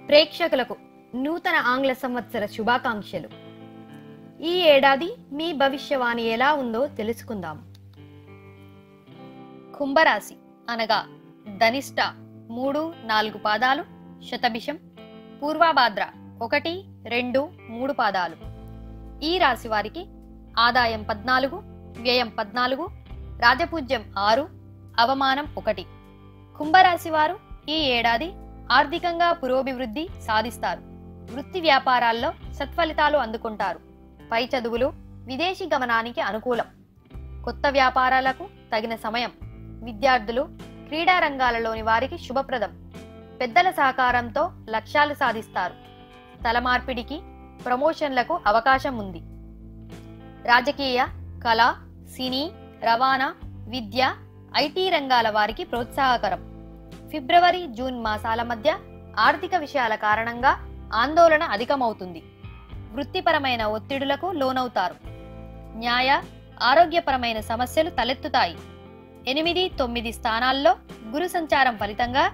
ప్రేక్షకులకు నూతన ఆంగ్ల సంవత్సర శుభాకాంక్షలు. ఈ ఏడాది మీ భవిష్యవాణి ఎలా ఉందో తెలుసుకుందాం. కుంభరాశి అనగా ధనిష్ట 3-4 పాదాలు, శతభిషం, పూర్వభాద్ర 1-2-3 పాదాలు. ఈ రాశి వారికి ఆదాయం 14, వ్యయం 14, రాజపూజ్యం 6, అవమానం 1. కుంభరాశి వారు ఈ ఏడాది ఆర్థికంగా పురోభివృద్ధి సాధిస్తారు. వృత్తి వ్యాపారాల్లో సత్ఫలితాలు అందుకుంటారు. పై చదువులు, విదేశీ గమనానికి అనుకూలం. కొత్త వ్యాపారాలకు తగిన సమయం. విద్యార్థులు, క్రీడా రంగాలలోని వారికి శుభప్రదం. పెద్దల సహకారంతో లక్ష్యాలు సాధిస్తారు. స్థల మార్పిడికి, ప్రమోషన్లకు అవకాశం ఉంది. రాజకీయ, కళ, సినీ, రవాణా, విద్య, ఐటీ రంగాల వారికి ప్రోత్సాహకరం. ఫిబ్రవరి, జూన్ మాసాల మధ్య ఆర్థిక విషయాల కారణంగా ఆందోళన అధికమవుతుంది. వృత్తిపరమైన ఒత్తిడులకు లోనవుతారు. న్యాయ, ఆరోగ్యపరమైన సమస్యలు తలెత్తుతాయి. 8-9 స్థానాల్లో గురు సంచారం ఫలితంగా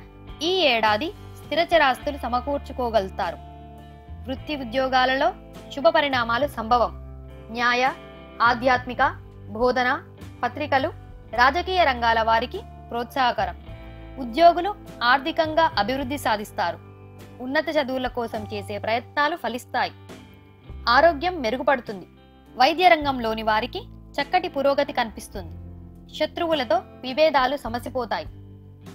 ఈ ఏడాది స్థిరచరాస్తులు సమకూర్చుకోగలుగుతారు. వృత్తి ఉద్యోగాలలో శుభ పరిణామాలు సంభవం. న్యాయ, ఆధ్యాత్మిక, బోధన, పత్రికలు, రాజకీయ రంగాల వారికి ప్రోత్సాహకరం. ఉద్యోగులు ఆర్థికంగా అభివృద్ధి సాధిస్తారు. ఉన్నత చదువుల కోసం చేసే ప్రయత్నాలు ఫలిస్తాయి. ఆరోగ్యం మెరుగుపడుతుంది. వైద్య రంగంలోని వారికి చక్కటి పురోగతి కనిపిస్తుంది. శత్రువులతో విభేదాలు సమసిపోతాయి.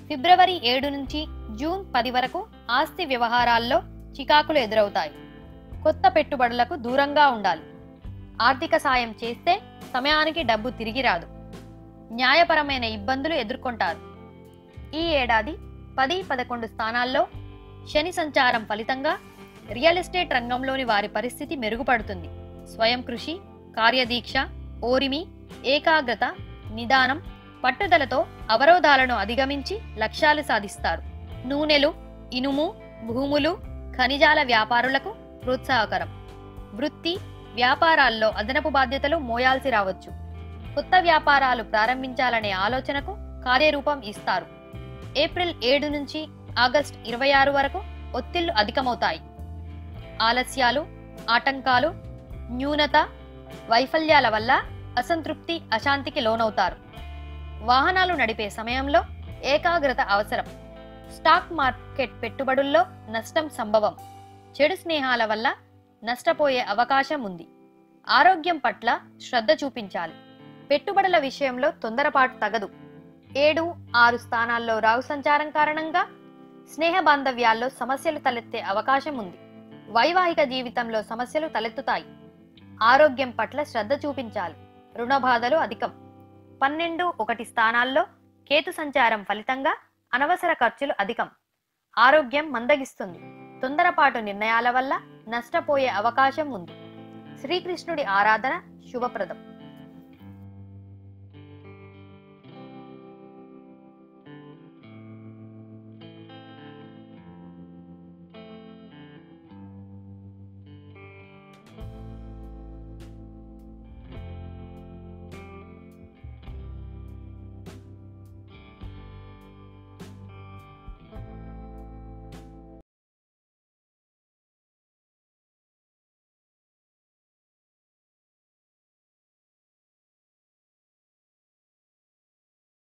ఫిబ్రవరి 7 నుంచి జూన్ 10 వరకు ఆస్తి వ్యవహారాల్లో చికాకులు ఎదురవుతాయి. కొత్త పెట్టుబడులకు దూరంగా ఉండాలి. ఆర్థిక సాయం చేస్తే సమయానికి డబ్బు తిరిగి రాదు. న్యాయపరమైన ఇబ్బందులు ఎదుర్కొంటారు. ఈ ఏడాది 10-11 స్థానాల్లో శని సంచారం ఫలితంగా రియల్ ఎస్టేట్ రంగంలోని వారి పరిస్థితి మెరుగుపడుతుంది. స్వయం కృషి, కార్యదీక్ష, ఓరిమి, ఏకాగ్రత, నిదానం, పట్టుదలతో అవరోధాలను అధిగమించి లక్ష్యాలు సాధిస్తారు. నూనెలు, ఇనుము, భూములు, ఖనిజాల వ్యాపారులకు ప్రోత్సాహకరం. వృత్తి, వ్యాపారాల్లో అదనపు బాధ్యతలు మోయాల్సి రావచ్చు. కొత్త వ్యాపారాలు ప్రారంభించాలనే ఆలోచనకు కార్యరూపం ఇస్తారు. ఏప్రిల్ 7 నుంచి ఆగస్టు 26 వరకు ఒత్తిళ్లు అధికమవుతాయి. ఆలస్యాలు, ఆటంకాలు, న్యూనత, వైఫల్యాల వల్ల అసంతృప్తి, అశాంతికి లోనవుతారు. వాహనాలు నడిపే సమయంలో ఏకాగ్రత అవసరం. స్టాక్ మార్కెట్ పెట్టుబడుల్లో నష్టం సంభవం. చెడు స్నేహాల వల్ల నష్టపోయే అవకాశం ఉంది. ఆరోగ్యం పట్ల శ్రద్ధ చూపించాలి. పెట్టుబడుల విషయంలో తొందరపాటు తగదు. 7-6 స్థానాల్లో రాహు సంచారం కారణంగా స్నేహ బాంధవ్యాల్లో సమస్యలు తలెత్తే అవకాశం ఉంది. వైవాహిక జీవితంలో సమస్యలు తలెత్తుతాయి. ఆరోగ్యం పట్ల శ్రద్ధ చూపించాలి. రుణ బాధలు అధికం. 12-1 స్థానాల్లో కేతు సంచారం ఫలితంగా అనవసర ఖర్చులు అధికం. ఆరోగ్యం మందగిస్తుంది. తొందరపాటు నిర్ణయాల వల్ల నష్టపోయే అవకాశం ఉంది. శ్రీకృష్ణుడి ఆరాధన శుభప్రదం.